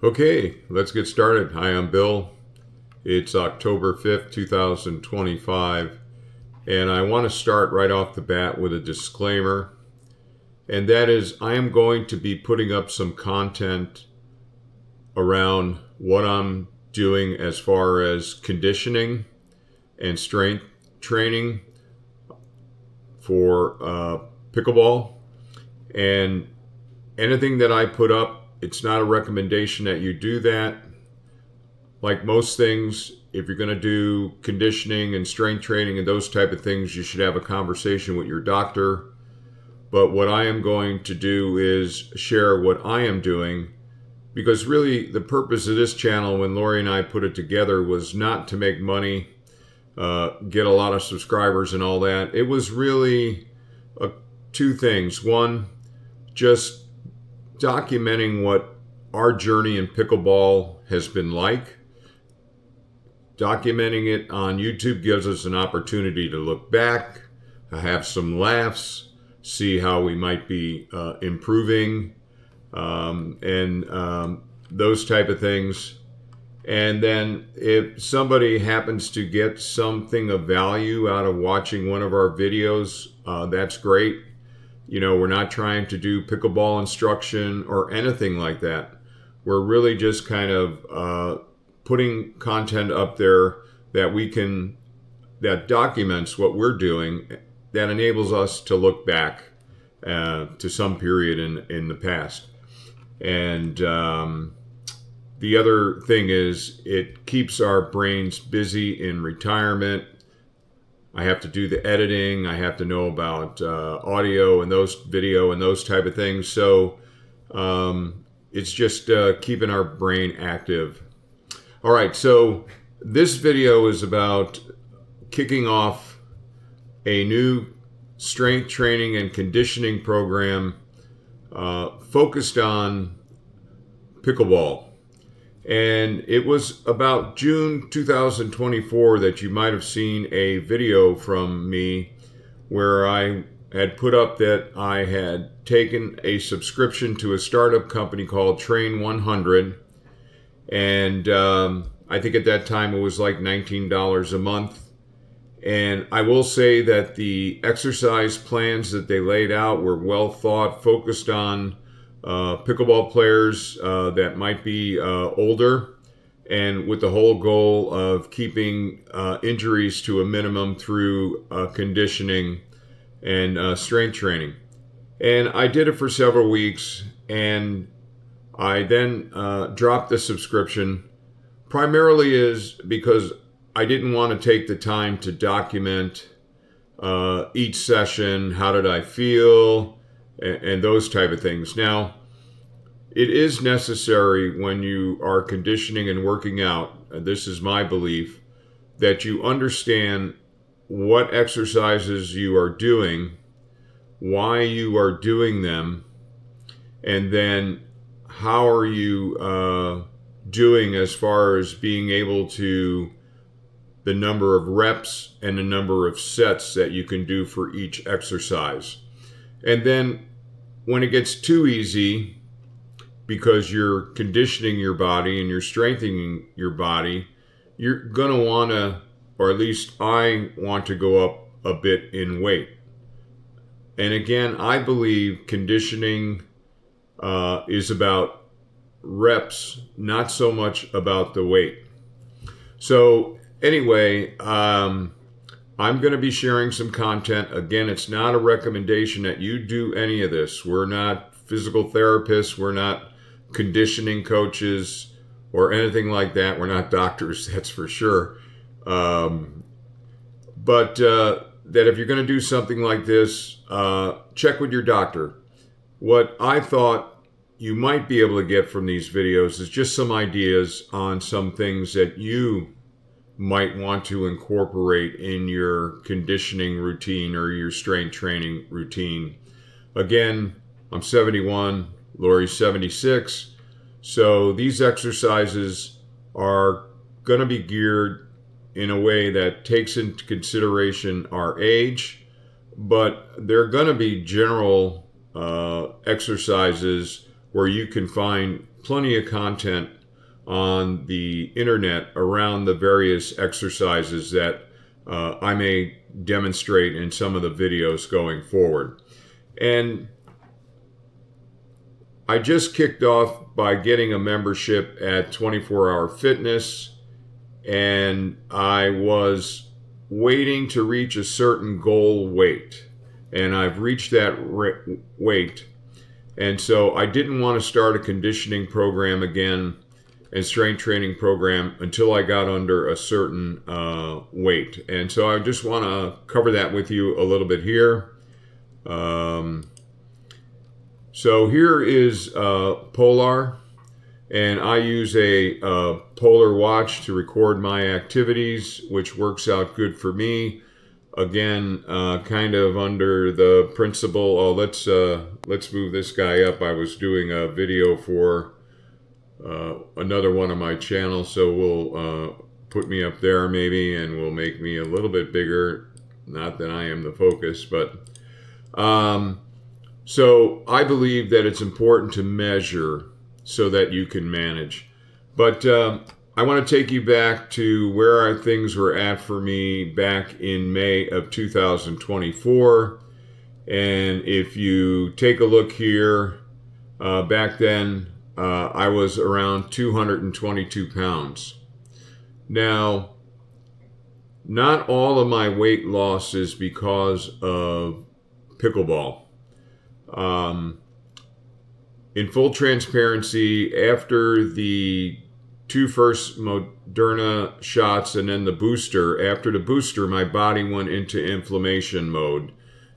Okay, let's get started. Hi, I'm Bill. It's October 5th, 2025, and I want to start right off the bat with a disclaimer, and that is I am going to be putting up some content around what I'm doing as far as conditioning and strength training for pickleball. And anything that I put up, it's not a recommendation that you do that. Like most things, if you're going to do conditioning and strength training and those type of things, you should have a conversation with your doctor. But what I am going to do is share what I am doing, because really the purpose of this channel when Lori and I put it together was not to make money, get a lot of subscribers and all that. It was really two things. One, just documenting what our journey in pickleball has been like. Documenting it on YouTube gives us an opportunity to look back, have some laughs, see how we might be improving, and those type of things. And then if somebody happens to get something of value out of watching one of our videos, that's great. You know, we're not trying to do pickleball instruction or anything like that. We're really just kind of putting content up there that documents what we're doing, that enables us to look back to some period in the past. And the other thing is it keeps our brains busy in retirement. I have to do the editing. I have to know about audio and those video and those type of things. So it's just keeping our brain active. All right, so this video is about kicking off a new strength training and conditioning program focused on pickleball. And it was about June 2024 that you might have seen a video from me where I had put up that I had taken a subscription to a startup company called Train 100. And I think at that time it was like $19 a month. And I will say that the exercise plans that they laid out were well thought, focused on pickleball players that might be older, and with the whole goal of keeping injuries to a minimum through conditioning and strength training. And I did it for several weeks, and I then dropped the subscription, primarily is because I didn't want to take the time to document each session, how did I feel, and those type of things. Now, it is necessary when you are conditioning and working out, this is my belief, that you understand what exercises you are doing, why you are doing them, and then how are you doing as far as being able to the number of reps and the number of sets that you can do for each exercise. And then when it gets too easy, because you're conditioning your body and you're strengthening your body, you're going to want to, or at least I want to go up a bit in weight. And again, I believe conditioning is about reps, not so much about the weight. So anyway, I'm going to be sharing some content. Again, it's not a recommendation that you do any of this. We're not physical therapists. We're not conditioning coaches or anything like that. We're not doctors, that's for sure. But that if you're going to do something like this, check with your doctor. What I thought you might be able to get from these videos is just some ideas on some things that you might want to incorporate in your conditioning routine or your strength training routine. Again, I'm 71, Lori's 76, so these exercises are going to be geared in a way that takes into consideration our age, but they're going to be general exercises where you can find plenty of content on the internet around the various exercises that I may demonstrate in some of the videos going forward. And I just kicked off by getting a membership at 24 Hour Fitness, and I was waiting to reach a certain goal weight, and I've reached that weight. And so I didn't want to start a conditioning program again and strength training program until I got under a certain weight. And so I just want to cover that with you a little bit here. So here is Polar, and I use a Polar watch to record my activities, which works out good for me. Again, kind of under the principle, oh, let's move this guy up. I was doing a video for another one of my channels, so we'll put me up there maybe, and will make me a little bit bigger. Not that I am the focus, but so I believe that it's important to measure so that you can manage. But I want to take you back to where things were at for me back in May of 2024. And if you take a look here, back then I was around 222 pounds. Now, not all of my weight loss is because of pickleball. In full transparency, after the 2 first Moderna shots and then the booster, after the booster, my body went into inflammation mode.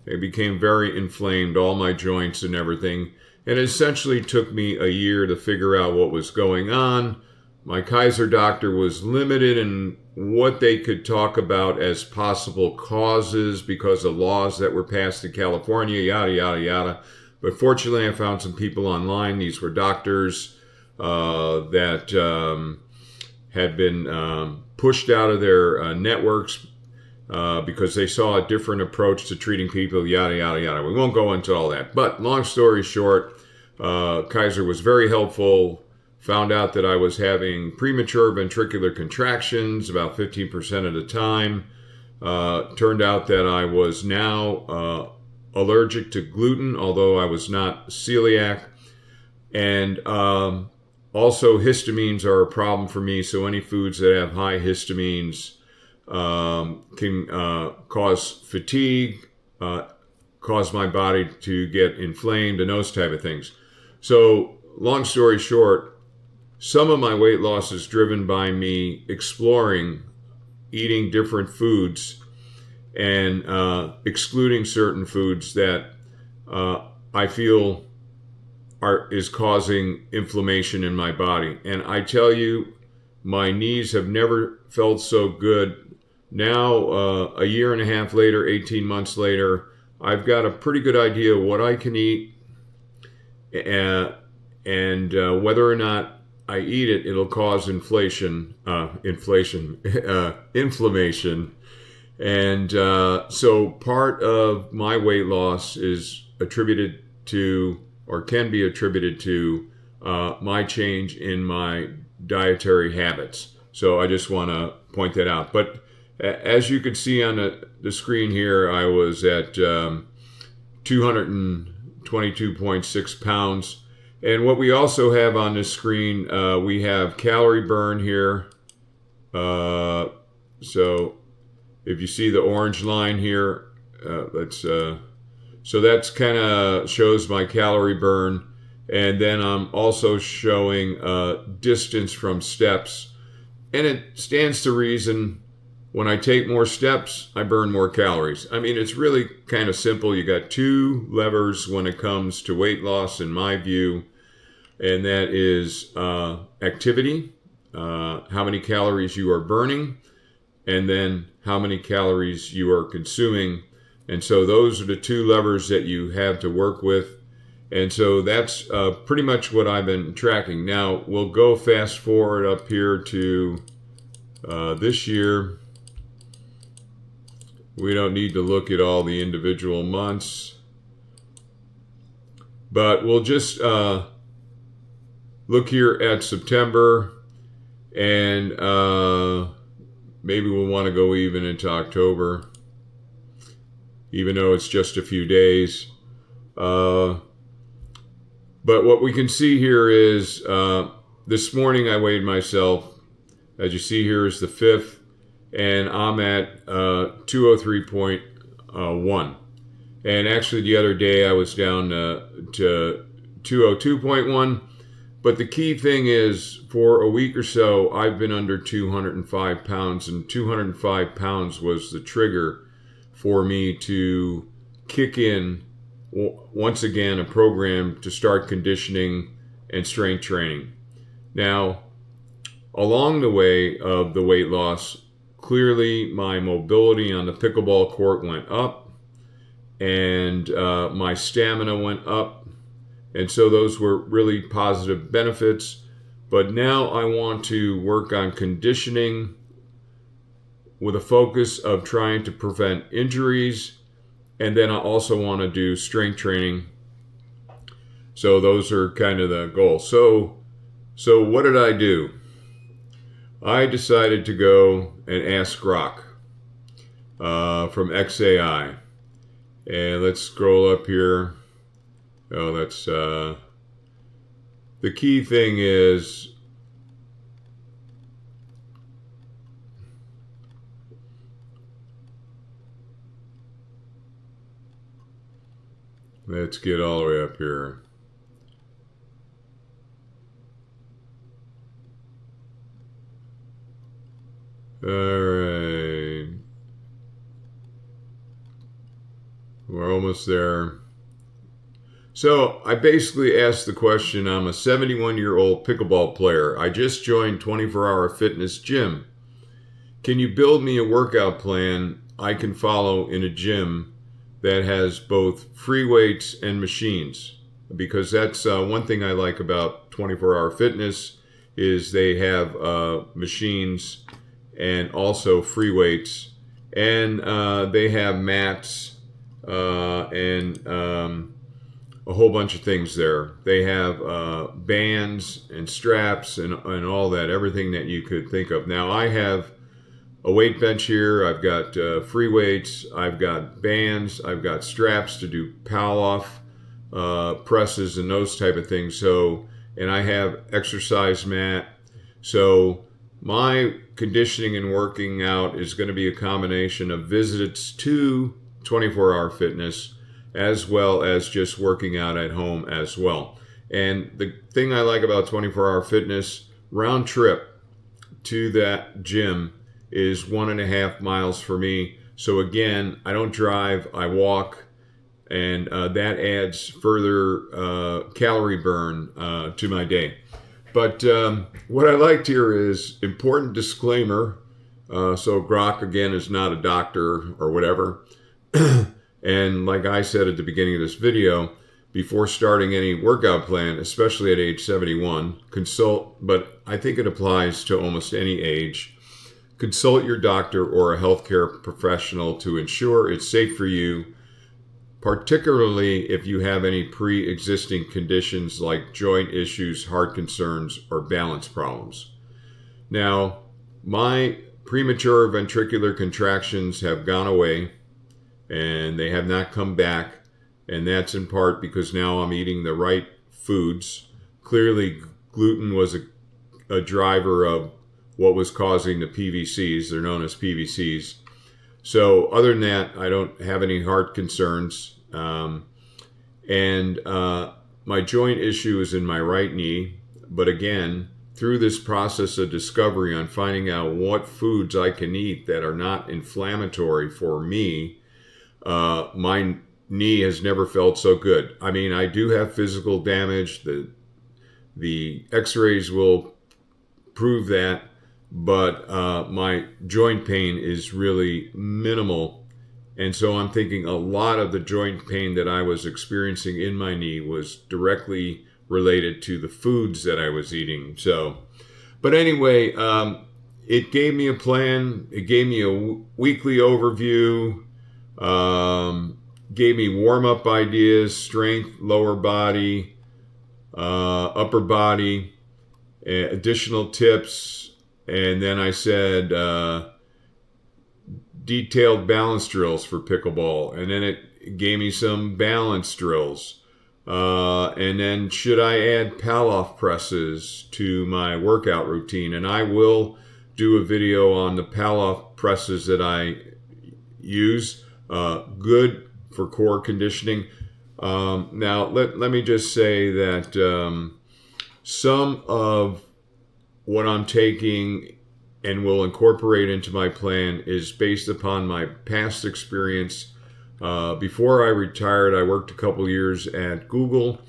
It became very inflamed, all my joints and everything. And it essentially took me a year to figure out what was going on. My Kaiser doctor was limited in what they could talk about as possible causes because of laws that were passed in California, yada, yada, yada. But fortunately, I found some people online. These were doctors that had been pushed out of their networks because they saw a different approach to treating people, yada, yada, yada. We won't go into all that. But long story short, Kaiser was very helpful. Found out that I was having premature ventricular contractions about 15% of the time. Turned out that I was now allergic to gluten, although I was not celiac. And also histamines are a problem for me, so any foods that have high histamines can cause fatigue, cause my body to get inflamed, and those type of things. So long story short, some of my weight loss is driven by me exploring eating different foods and excluding certain foods that I feel is causing inflammation in my body. And I tell you, my knees have never felt so good. Now, a year and a half later, 18 months later, I've got a pretty good idea of what I can eat and whether or not I eat it, it'll cause inflammation. And so part of my weight loss is attributed to, or can be attributed to, my change in my dietary habits. So I just want to point that out. But as you can see on the screen here, I was at 222.6 pounds. And what we also have on this screen, we have calorie burn here. So if you see the orange line here, so that's kind of shows my calorie burn. And then I'm also showing distance from steps. And it stands to reason, when I take more steps, I burn more calories. I mean, it's really kind of simple. You got 2 levers when it comes to weight loss, in my view. And that is activity, how many calories you are burning, and then how many calories you are consuming. And so those are the 2 levers that you have to work with. And so that's pretty much what I've been tracking. Now, we'll go fast forward up here to this year. We don't need to look at all the individual months, but we'll just look here at September, and maybe we'll want to go even into October, even though it's just a few days. But what we can see here is this morning I weighed myself. As you see here is the 5th, and I'm at 203.1. And actually the other day I was down to 202.1. But the key thing is, for a week or so, I've been under 205 pounds, and 205 pounds was the trigger for me to kick in, once again, a program to start conditioning and strength training. Now, along the way of the weight loss, clearly my mobility on the pickleball court went up, and my stamina went up. And so those were really positive benefits. But now I want to work on conditioning with a focus of trying to prevent injuries. And then I also want to do strength training. So those are kind of the goals. So what did I do? I decided to go and ask Rock from XAI. And let's scroll up here. Oh, that's the key thing is let's get all the way up here. All right. We're almost there. So I basically asked the question, I'm a 71-year-old pickleball player. I just joined 24-Hour Fitness Gym. Can you build me a workout plan I can follow in a gym that has both free weights and machines? Because that's one thing I like about 24-Hour Fitness is they have machines and also free weights. And they have mats and a whole bunch of things there. They have bands and straps and all that, everything that you could think of. Now I have a weight bench here. I've got free weights. I've got bands. I've got straps to do pal off presses and those type of things. So, and I have exercise mat. So my conditioning and working out is going to be a combination of visits to 24-Hour Fitness, as well as just working out at home as well. And the thing I like about 24-Hour Fitness, round trip to that gym is 1.5 miles for me. So again, I don't drive, I walk, and that adds further calorie burn to my day. But what I liked here is important disclaimer. So Grok, again, is not a doctor or whatever. And like I said at the beginning of this video, before starting any workout plan, especially at age 71, consult, but I think it applies to almost any age, consult your doctor or a healthcare professional to ensure it's safe for you, particularly if you have any pre-existing conditions like joint issues, heart concerns, or balance problems. Now, my premature ventricular contractions have gone away, and they have not come back, and that's in part because now I'm eating the right foods. Clearly, gluten was a driver of what was causing the PVCs. They're known as PVCs. So other than that, I don't have any heart concerns. And my joint issue is in my right knee. But again, through this process of discovery on finding out what foods I can eat that are not inflammatory for me, my knee has never felt so good. I mean, I do have physical damage. The x-rays will prove that, but my joint pain is really minimal. And so I'm thinking a lot of the joint pain that I was experiencing in my knee was directly related to the foods that I was eating. So, but anyway, it gave me a plan. It gave me a weekly overview. Gave me warm-up ideas, strength, lower body, upper body. additional tips, and then I said detailed balance drills for pickleball, and then it gave me some balance drills. And then should I add pal-off presses to my workout routine? And I will do a video on the pal-off presses that I use. Good for core conditioning. Now, let me just say that some of what I'm taking and will incorporate into my plan is based upon my past experience. Before I retired, I worked a couple years at Google,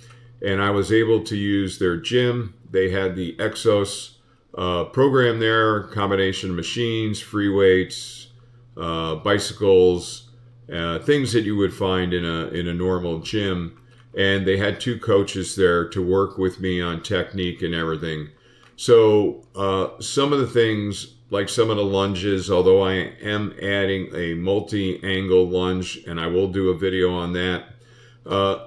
and I was able to use their gym. They had the Exos program there, combination of machines, free weights, bicycles, things that you would find in a normal gym. And they had 2 coaches there to work with me on technique and everything. So some of the things, like some of the lunges, although I am adding a multi-angle lunge, and I will do a video on that,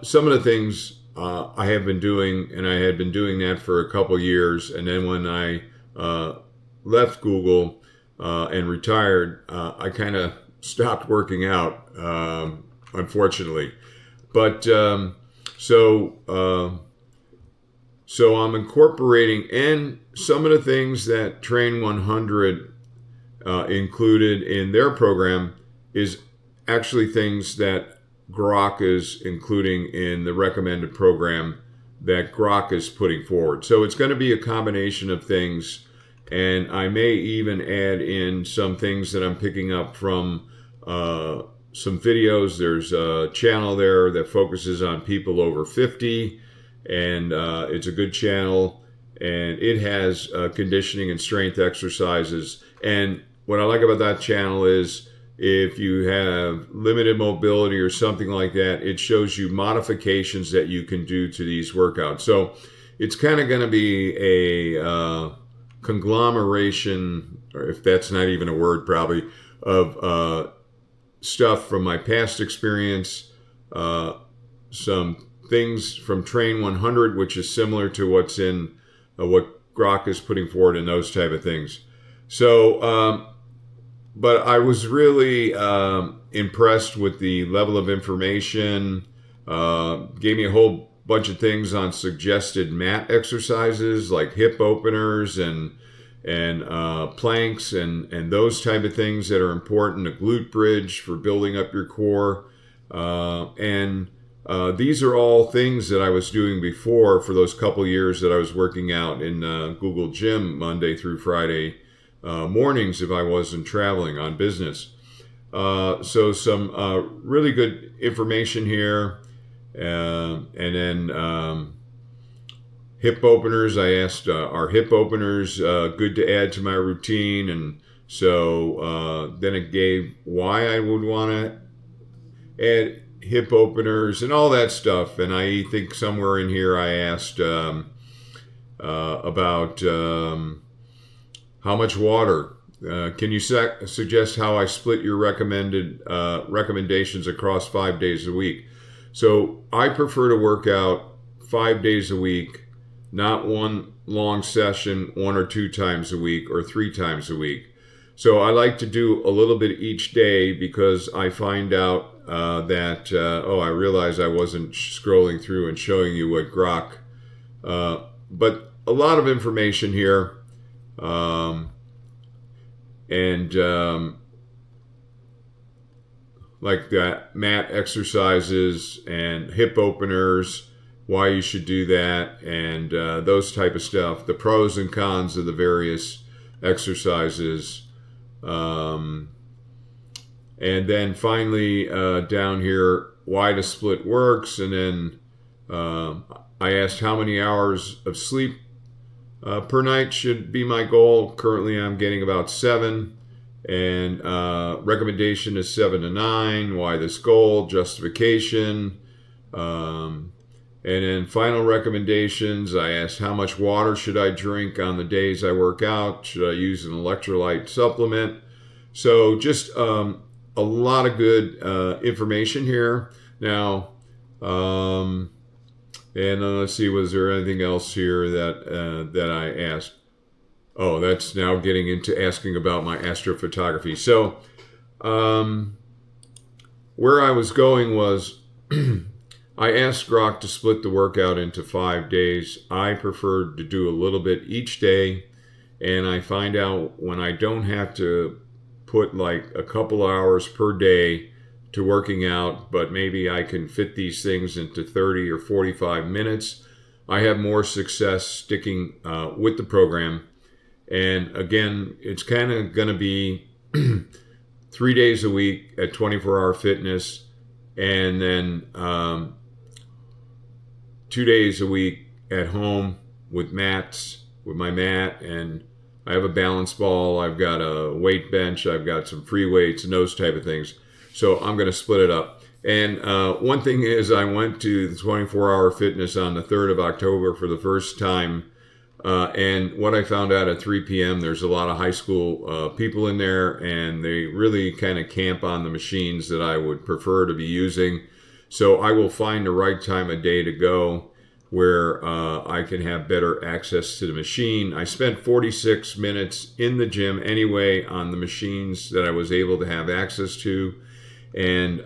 some of the things I have been doing, and I had been doing that for a couple years, and then when I left Google and retired, I kind of stopped working out, unfortunately. But so I'm incorporating, and some of the things that Train 100 included in their program is actually things that Grok is including in the recommended program that Grok is putting forward. So it's going to be a combination of things, and I may even add in some things that I'm picking up from some videos. There's a channel there that focuses on people over 50, and it's a good channel, and it has conditioning and strength exercises. And what I like about that channel is if you have limited mobility or something like that, it shows you modifications that you can do to these workouts. So it's kind of going to be a conglomeration, or if that's not even a word probably, of stuff from my past experience, some things from Train 100, which is similar to what's in what Grok is putting forward, and those type of things. So, but I was really impressed with the level of information. Gave me a whole bunch of things on suggested mat exercises like hip openers and planks and those type of things that are important. A glute bridge for building up your core, and these are all things that I was doing before for those couple years that I was working out in Google Gym Monday through Friday mornings if I wasn't traveling on business. So some really good information here. And then hip openers, I asked, are hip openers good to add to my routine? And so then it gave why I would want to add hip openers and all that stuff. And I think somewhere in here I asked about how much water. Can you suggest how I split your recommended recommendations across 5 days a week? So I prefer to work out 5 days a week, not one long session 1 or 2 times a week or 3 times a week. So I like to do a little bit each day because I find out that, I realized I wasn't scrolling through and showing you what Grok, but a lot of information here. Like that mat exercises and hip openers, why you should do that, and those type of stuff, the pros and cons of the various exercises. And then finally down here, why the split works. And then I asked how many hours of sleep per night should be my goal. Currently I'm getting about 7, and recommendation is 7 to 9. Why this goal? Justification. And then final recommendations, I asked how much water should I drink on the days I work out? Should I use an electrolyte supplement? So just a lot of good information here. Now, and And let's see, was there anything else here that I asked? Oh, that's now getting into asking about my astrophotography. So, where I was going was I asked Grok to split the workout into 5 days. I preferred to do a little bit each day, and I find out when I don't have to put like a couple hours per day to working out, but maybe I can fit these things into 30 or 45 minutes, I have more success sticking with the program. And again, it's kind of going to be 3 days a week at 24-hour fitness, and then 2 days a week at home with mats, with my mat, and I have a balance ball, I've got a weight bench, I've got some free weights and those type of things. So I'm going to split it up. And one thing is, I went to the 24-hour fitness on the 3rd of October for the first time. And what I found out at 3 p.m., there's a lot of high school people in there, and they really kind of camp on the machines that I would prefer to be using. So I will find the right time of day to go where I can have better access to the machine. I spent 46 minutes in the gym anyway on the machines that I was able to have access to. And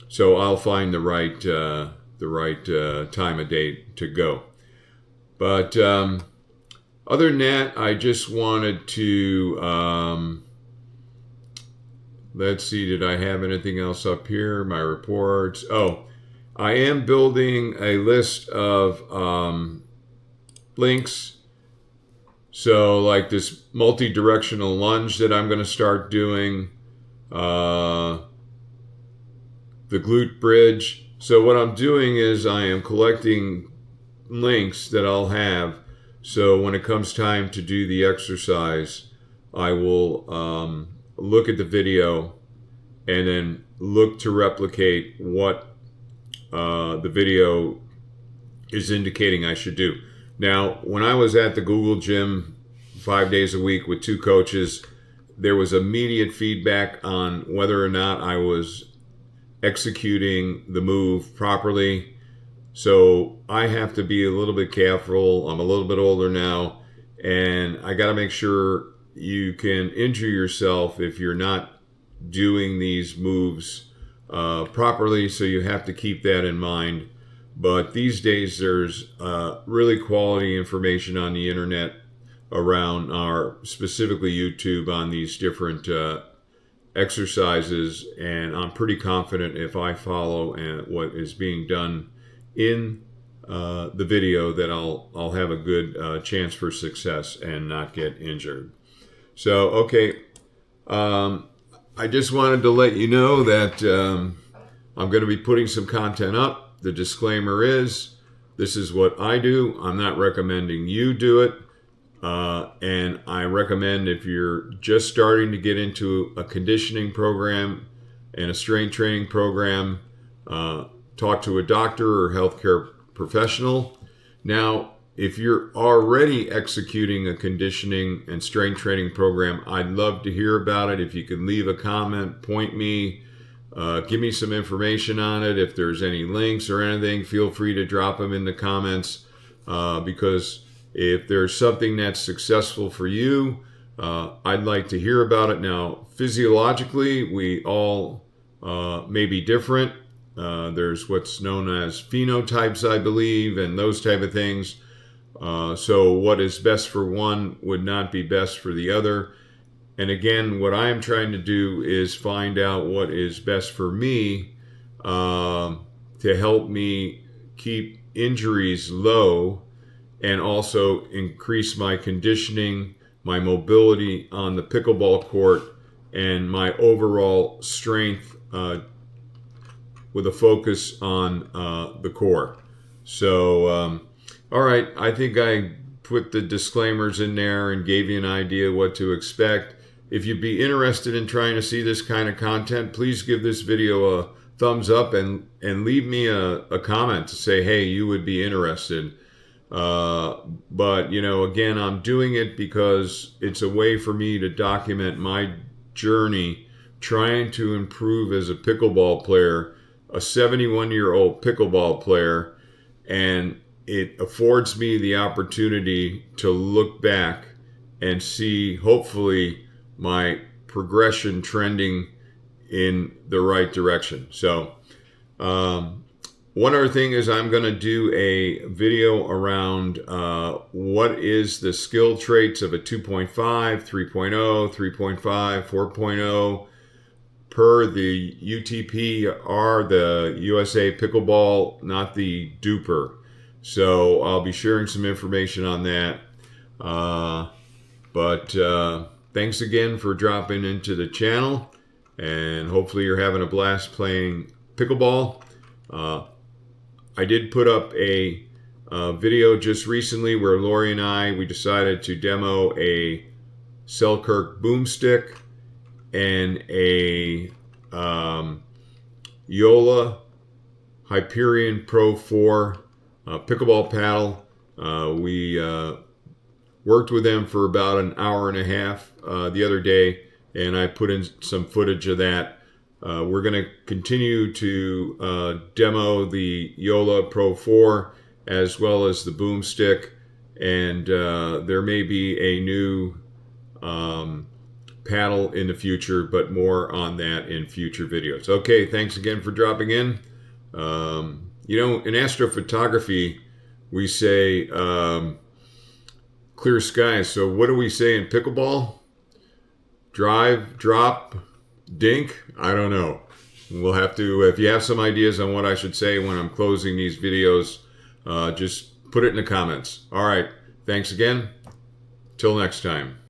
so I'll find the right time of day to go. But other than that, I just wanted to, let's see, did I have anything else up here? My reports. Oh, I am building a list of links. So like this multi-directional lunge that I'm going to start doing, the glute bridge. So what I'm doing is I am collecting links that I'll have, so when it comes time to do the exercise, I will look at the video and then look to replicate what the video is indicating I should do. Now, when I was at the Google Gym 5 days a week with 2 coaches, there was immediate feedback on whether or not I was executing the move properly. So I have to be a little bit careful. I'm a little bit older now, and I got to make sure you can injure yourself if you're not doing these moves properly. So you have to keep that in mind. But these days, there's really quality information on the internet around specifically YouTube on these different exercises, and I'm pretty confident if I follow what is being done in the video that I'll have a good chance for success and not get injured. So okay, I just wanted to let you know that I'm going to be putting some content up. The disclaimer is, this is what I do. I'm not recommending you do it. And I recommend, if you're just starting to get into a conditioning program and a strength training program, talk to a doctor or healthcare professional. Now, if you're already executing a conditioning and strength training program, I'd love to hear about it. If you could leave a comment, point me, give me some information on it. If there's any links or anything, feel free to drop them in the comments, because if there's something that's successful for you, I'd like to hear about it. Now, physiologically, we all may be different. There's what's known as phenotypes, I believe, and those type of things. So what is best for one would not be best for the other. And again, what I am trying to do is find out what is best for me to help me keep injuries low and also increase my conditioning, my mobility on the pickleball court, and my overall strength with a focus on the core. So, all right, I think I put the disclaimers in there and gave you an idea what to expect. If you'd be interested in trying to see this kind of content, please give this video a thumbs up and leave me a comment to say, hey, you would be interested. But, you know, again, I'm doing it because it's a way for me to document my journey trying to improve as a pickleball player, a 71-year-old pickleball player. and it affords me the opportunity to look back and see, hopefully, my progression trending in the right direction. So one other thing is I'm going to do a video around what is the skill traits of a 2.5, 3.0, 3.5, 4.0 per the UTPR, the USA Pickleball, not the duper. So I'll be sharing some information on that. But thanks again for dropping into the channel, and hopefully you're having a blast playing pickleball. I did put up a video just recently where Lori and we decided to demo a Selkirk boomstick and a Yola Hyperion Pro 4 pickleball paddle. We worked with them for about an hour and a half the other day, and I put in some footage of that. We're going to continue to demo the Yola Pro 4 as well as the boomstick, and there may be a new paddle in the future, but more on that in future videos. Okay, thanks again for dropping in. You know, in astrophotography, we say clear skies. So what do we say in pickleball? Drive, drop, dink? I don't know. We'll have to, if you have some ideas on what I should say when I'm closing these videos, just put it in the comments. All right. Thanks again. Till next time.